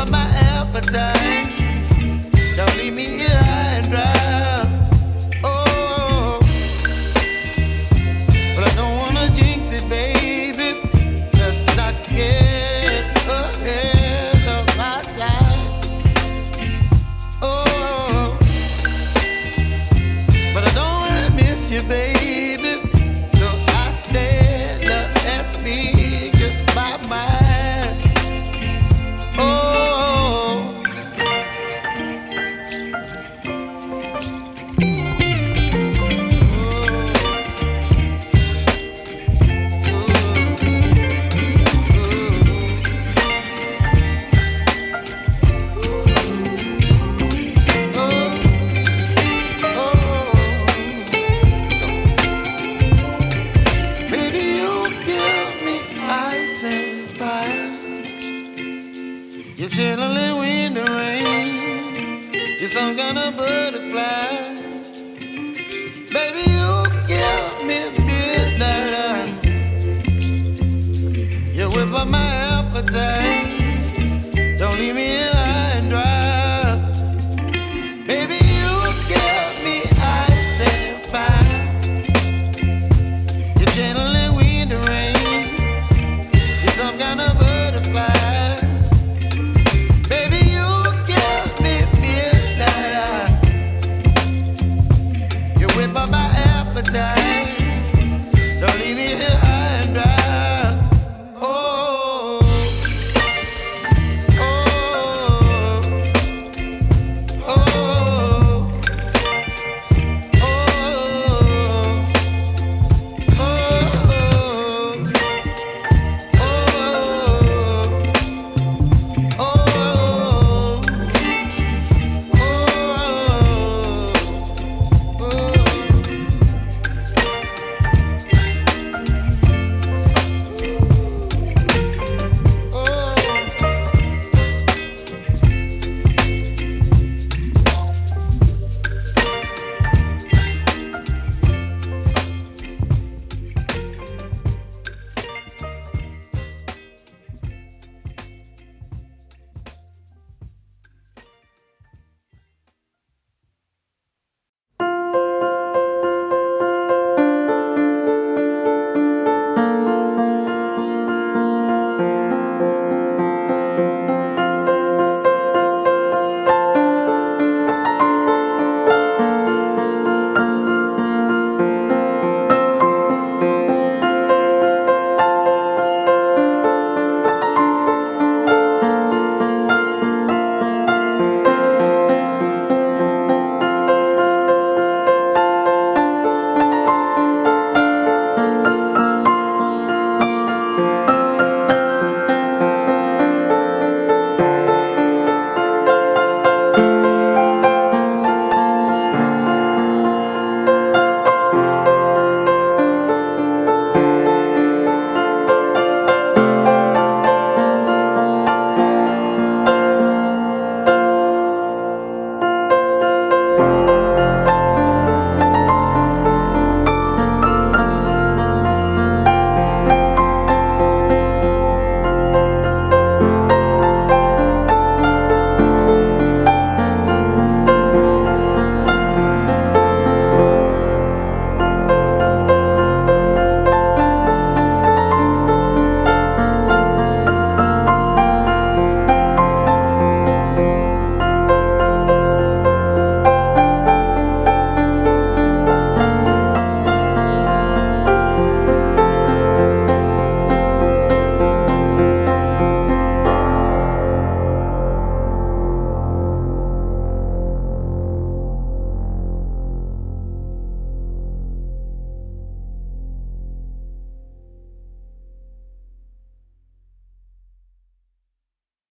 up my appetite. Don't leave me here high and dry. Oh, but I don't wanna jinx it, baby. Let's not get ahead of my time. Oh, but I don't wanna miss you, baby. So I stand up and speak my mind. Oh. You're chilling in the rain. You're some kind of butterfly. Baby, you give me midnight. You whip up my appetite.